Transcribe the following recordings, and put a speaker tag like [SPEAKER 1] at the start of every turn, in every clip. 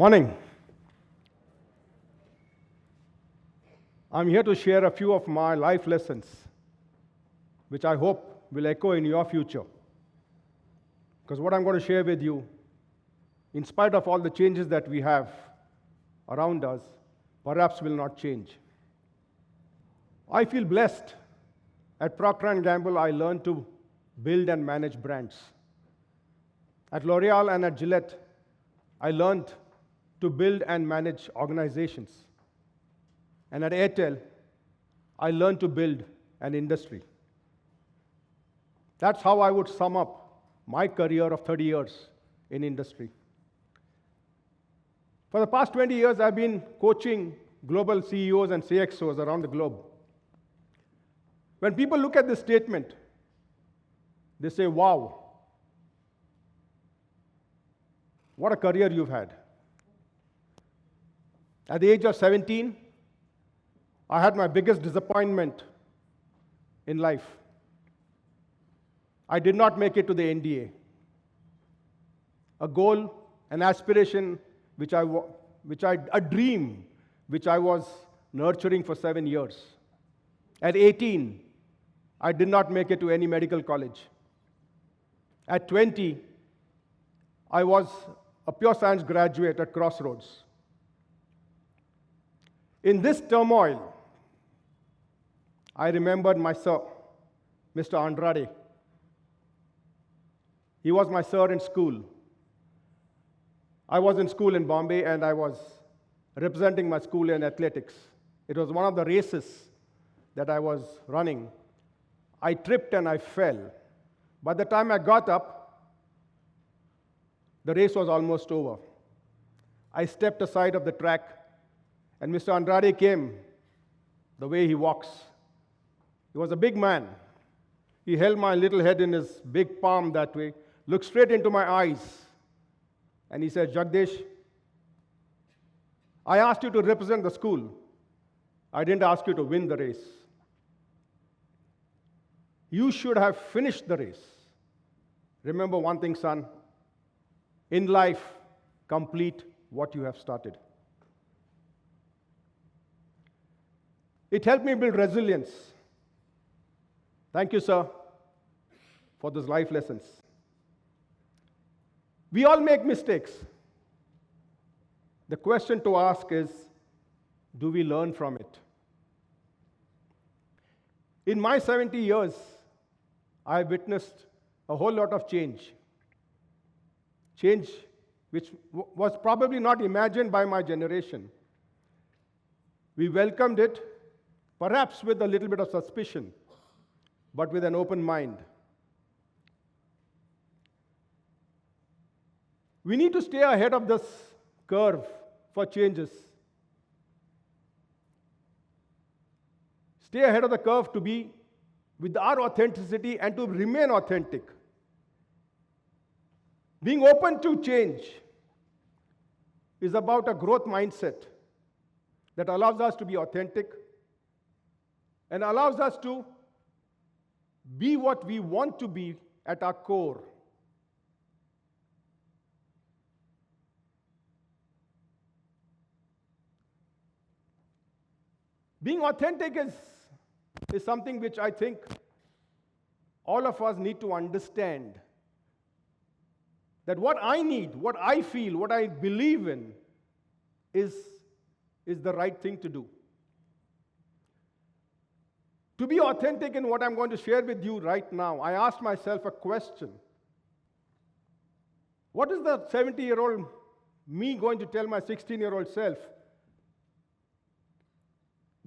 [SPEAKER 1] Morning. I'm here to share a few of my life lessons, which I hope will echo in your future. Because what I'm going to share with you, in spite of all the changes that we have around us, perhaps will not change. I feel blessed. At Procter & Gamble, I learned to build and manage brands. At L'Oreal and at Gillette, I learned to build and manage organizations. And at Airtel, I learned to build an industry. That's how I would sum up my career of 30 years in industry. For the past 20 years, I've been coaching global CEOs and CXOs around the globe. When people look at this statement, they say, wow, what a career you've had. At the age of 17, I had my biggest disappointment in life. I did not make it to the NDA. A goal, an aspiration, a dream, which I was nurturing for 7 years. At 18, I did not make it to any medical college. At 20, I was a pure science graduate at Crossroads. In this turmoil, I remembered my sir, Mr. Andrade. He was my sir in school. I was in school in Bombay and I was representing my school in athletics. It was one of the races that I was running. I tripped and I fell. By the time I got up, the race was almost over. I stepped aside of the track and Mr. Andrade came the way he walks. He was a big man. He held my little head in his big palm that way, looked straight into my eyes, and he said, Jagdish, I asked you to represent the school. I didn't ask you to win the race. You should have finished the race. Remember one thing, son. In life, complete what you have started. It helped me build resilience. Thank you, sir, for those life lessons. We all make mistakes. The question to ask is, do we learn from it? In my 70 years, I witnessed a whole lot of change. Change which was probably not imagined by my generation. We welcomed it, perhaps with a little bit of suspicion, but with an open mind. We need to stay ahead of this curve for changes. Stay ahead of the curve to be with our authenticity and to remain authentic. Being open to change is about a growth mindset that allows us to be authentic and allows us to be what we want to be at our core. Being authentic is something which I think all of us need to understand. That what I need, what I feel, what I believe in is the right thing to do. To be authentic in what I'm going to share with you right now, I asked myself a question. What is the 70-year-old me going to tell my 16-year-old self?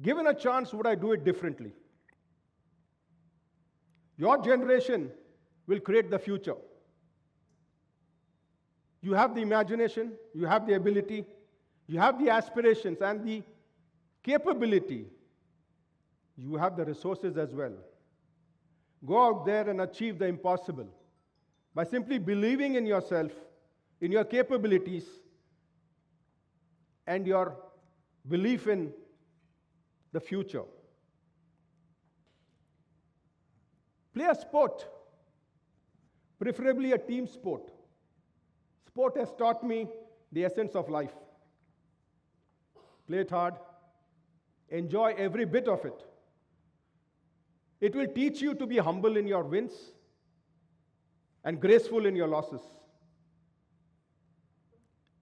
[SPEAKER 1] Given a chance, would I do it differently? Your generation will create the future. You have the imagination, you have the ability, you have the aspirations and the capability. You have the resources as well. Go out there and achieve the impossible by simply believing in yourself, in your capabilities, and your belief in the future. Play a sport, preferably a team sport. Sport has taught me the essence of life. play it hard, enjoy every bit of it. It will teach you to be humble in your wins and graceful in your losses.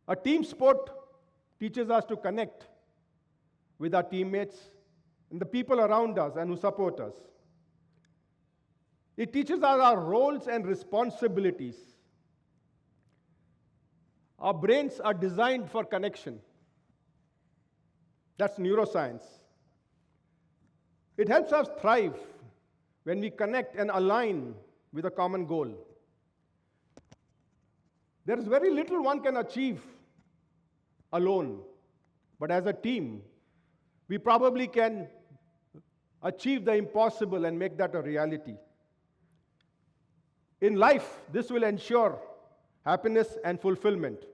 [SPEAKER 1] A team sport teaches us to connect with our teammates and the people around us and who support us. It teaches us our roles and responsibilities. Our brains are designed for connection. That's neuroscience. It helps us thrive when we connect and align with a common goal. There is very little one can achieve alone, but as a team, we probably can achieve the impossible and make that a reality. In life, this will ensure happiness and fulfillment.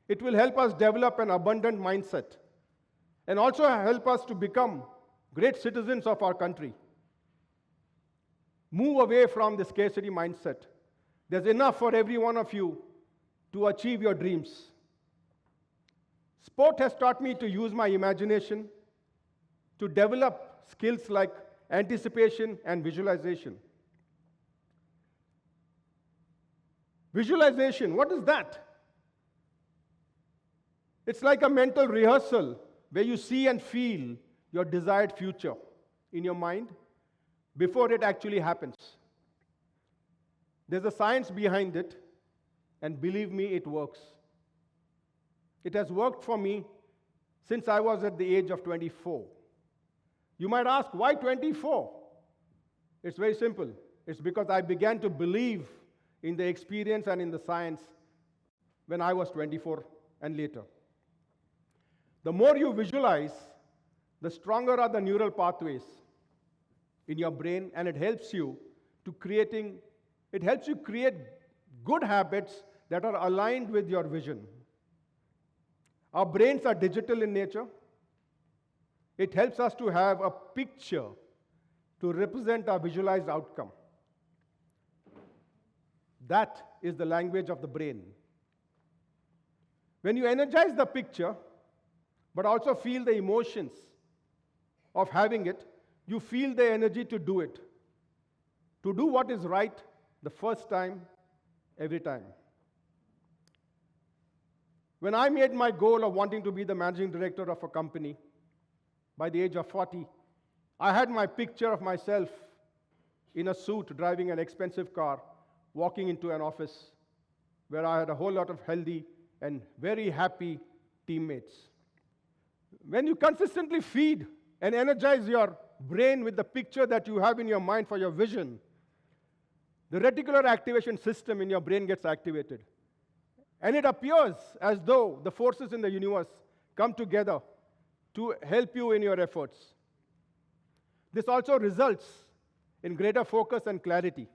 [SPEAKER 1] It will help us develop an abundant mindset and also help us to become great citizens of our country. Move away from the scarcity mindset. There's enough for every one of you to achieve your dreams. Sport has taught me to use my imagination to develop skills like anticipation and visualization. Visualization, what is that? It's like a mental rehearsal where you see and feel your desired future in your mind before it actually happens. There's a science behind it, and believe me, it works. It has worked for me since I was at the age of 24. You might ask, why 24? It's very simple. It's because I began to believe in the experience and in the science when I was 24 and later. The more you visualize, the stronger are the neural pathways in your brain, and it helps you create good habits that are aligned with your vision. Our brains are digital in nature. It helps us to have a picture to represent our visualized outcome. That is the language of the brain. When you energize the picture, but also feel the emotions of having it, you feel the energy to do it. To do what is right the first time, every time. When I made my goal of wanting to be the managing director of a company by the age of 40, I had my picture of myself in a suit driving an expensive car, walking into an office where I had a whole lot of healthy and very happy teammates. When you consistently feed and energize your brain with the picture that you have in your mind for your vision, the reticular activation system in your brain gets activated. And it appears as though the forces in the universe come together to help you in your efforts. This also results in greater focus and clarity.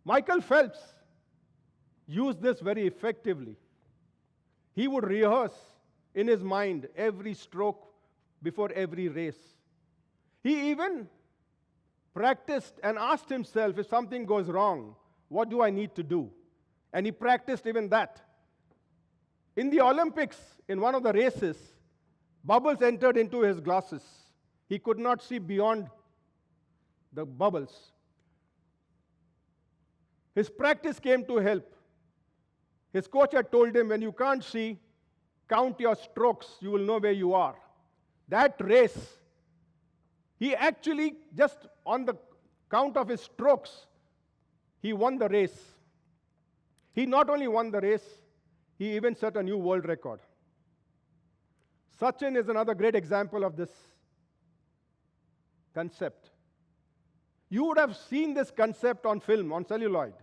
[SPEAKER 1] Michael Phelps used this very effectively. He would rehearse in his mind every stroke before every race. He even practiced and asked himself, if something goes wrong, what do I need to do? And he practiced even that. In the Olympics, in one of the races, bubbles entered into his glasses. He could not see beyond the bubbles. His practice came to help. His coach had told him, when you can't see, count your strokes, you will know where you are. That race, he actually, just on the count of his strokes, he won the race. He not only won the race, he even set a new world record. Sachin is another great example of this concept. You would have seen this concept on film, on celluloid,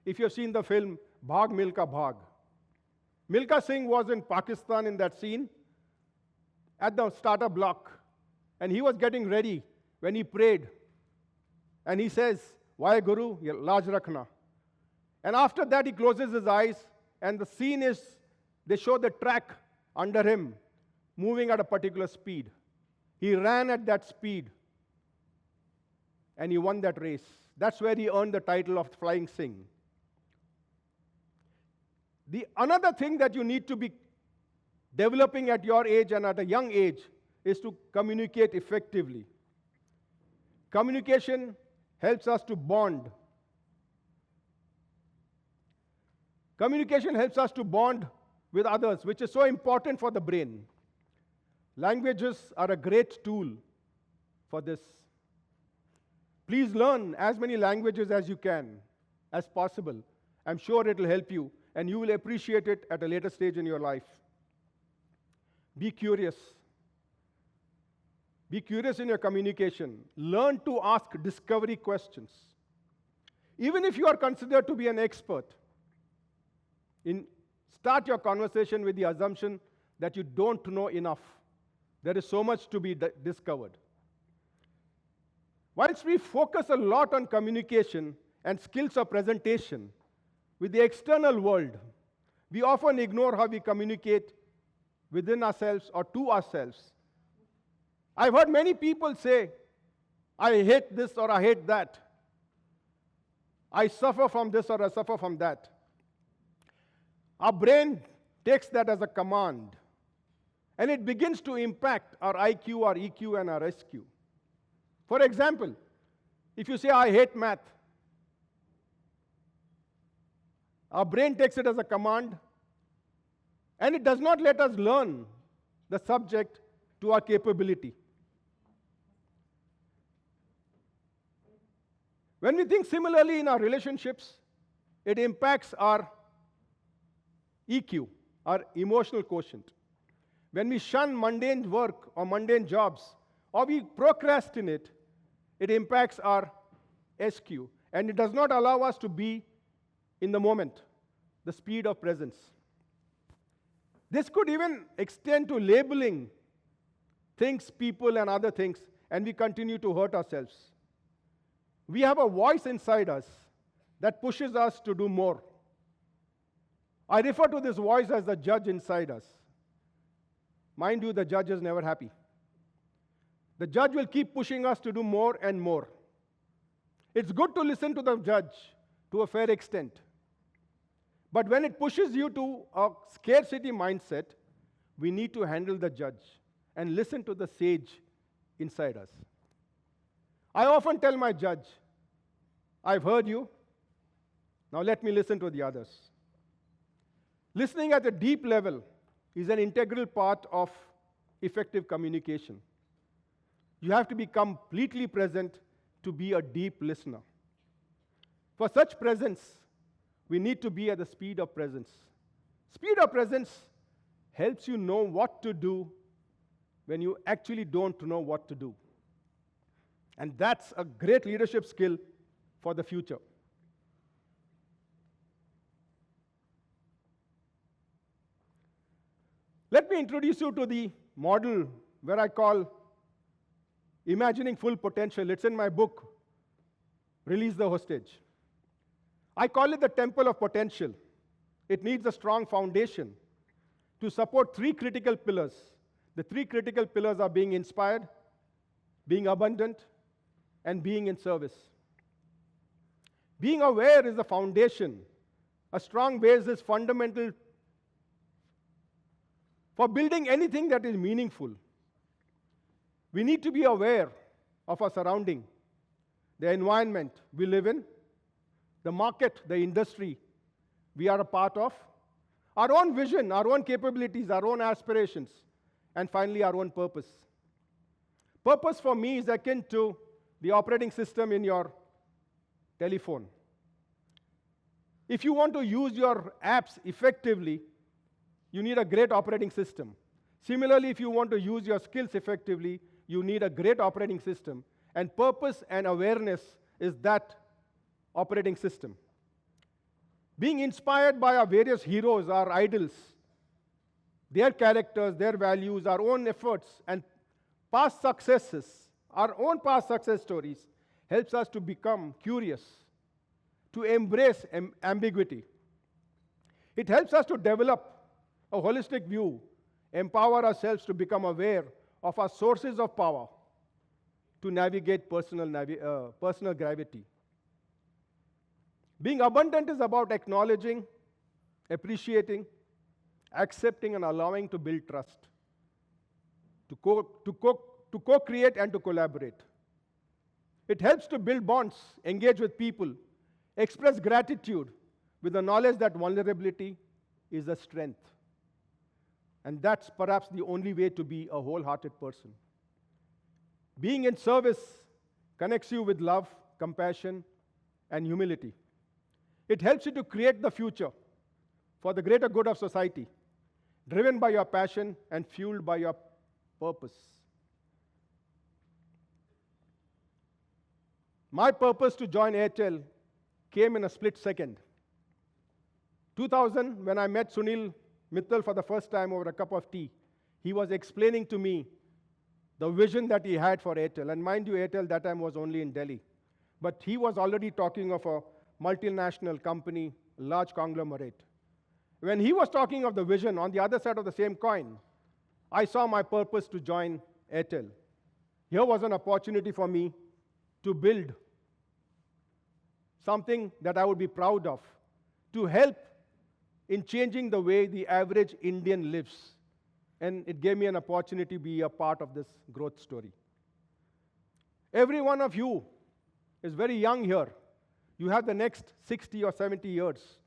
[SPEAKER 1] if you have seen the film Bhaag Milkha Bhaag. Milkha Singh was in Pakistan in that scene at the starter block, and he was getting ready when he prayed. And he says, Vaheguru, Laaj Rakhna. And after that, he closes his eyes, and the scene is, they show the track under him moving at a particular speed. He ran at that speed, and he won that race. That's where he earned the title of Flying Singh. The another thing that you need to be developing at your age and at a young age is to communicate effectively. Communication helps us to bond. Communication helps us to bond with others, which is so important for the brain. Languages are a great tool for this. Please learn as many languages as you can, as possible. I'm sure it will help you, and you will appreciate it at a later stage in your life. Be curious. Be curious in your communication. Learn to ask discovery questions. Even if you are considered to be an expert, start your conversation with the assumption that you don't know enough. There is so much to be discovered. Whilst we focus a lot on communication and skills of presentation with the external world, we often ignore how we communicate within ourselves or to ourselves. I've heard many people say, I hate this or I hate that. I suffer from this or I suffer from that. Our brain takes that as a command, and it begins to impact our IQ, our EQ, and our SQ. For example, if you say, I hate math, our brain takes it as a command, and it does not let us learn the subject to our capability. When we think similarly in our relationships, it impacts our EQ, our emotional quotient. When we shun mundane work or mundane jobs, or we procrastinate, it impacts our SQ, and it does not allow us to be in the moment, the speed of presence. This could even extend to labeling things, people, and other things, and we continue to hurt ourselves. We have a voice inside us that pushes us to do more. I refer to this voice as the judge inside us. Mind you, the judge is never happy. The judge will keep pushing us to do more and more. It's good to listen to the judge to a fair extent. But when it pushes you to a scarcity mindset, we need to handle the judge and listen to the sage inside us. I often tell my judge, I've heard you, now let me listen to the others. Listening at a deep level is an integral part of effective communication. You have to be completely present to be a deep listener. For such presence, we need to be at the speed of presence. Speed of presence helps you know what to do when you actually don't know what to do. And that's a great leadership skill for the future. Let me introduce you to the model where I call imagining full potential. It's in my book, Release the Hostage. I call it the temple of potential. It needs a strong foundation to support three critical pillars. The three critical pillars are being inspired, being abundant, and being in service. Being aware is the foundation. A strong base is fundamental for building anything that is meaningful. We need to be aware of our surrounding, the environment we live in, the market, the industry we are a part of, our own vision, our own capabilities, our own aspirations, and finally our own purpose. Purpose for me is akin to the operating system in your telephone. If you want to use your apps effectively, you need a great operating system. Similarly, if you want to use your skills effectively, you need a great operating system. And purpose and awareness is that operating system. Being inspired by our various heroes, our idols, their characters, their values, our own efforts, and past successes, our own past success stories, helps us to become curious, to embrace ambiguity. It helps us to develop a holistic view, empower ourselves to become aware of our sources of power, to navigate personal gravity. Being abundant is about acknowledging appreciating, accepting, and allowing to build trust, to co-create and to collaborate. It helps to build bonds, engage with people, express gratitude with the knowledge that vulnerability is a strength. And that's perhaps the only way to be a wholehearted person. Being in service connects you with love, compassion, and humility. It helps you to create the future for the greater good of society, driven by your passion and fueled by your purpose. My purpose to join Airtel came in a split second. 2000, when I met Sunil Mittal for the first time over a cup of tea, he was explaining to me the vision that he had for Airtel. And mind you, Airtel that time was only in Delhi. But he was already talking of a multinational company, a large conglomerate. When he was talking of the vision, on the other side of the same coin, I saw my purpose to join Airtel. Here was an opportunity for me to build something that I would be proud of, to help in changing the way the average Indian lives. And it gave me an opportunity to be a part of this growth story. Every one of you is very young here. You have the next 60 or 70 years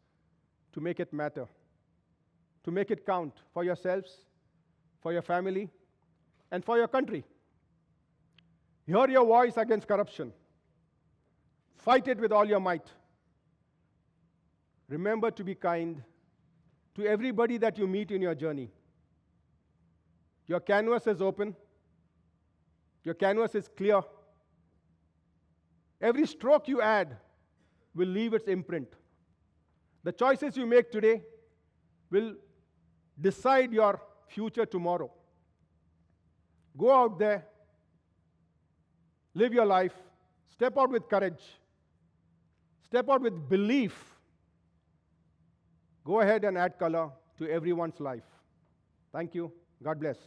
[SPEAKER 1] to make it matter, to make it count for yourselves, for your family, and for your country. Hear your voice against corruption. Fight it with all your might. Remember to be kind to everybody that you meet in your journey. Your canvas is open. Your canvas is clear. Every stroke you add will leave its imprint. The choices you make today will decide your future tomorrow. Go out there, live your life, step out with courage, step out with belief. Go ahead and add color to everyone's life. Thank you. God bless.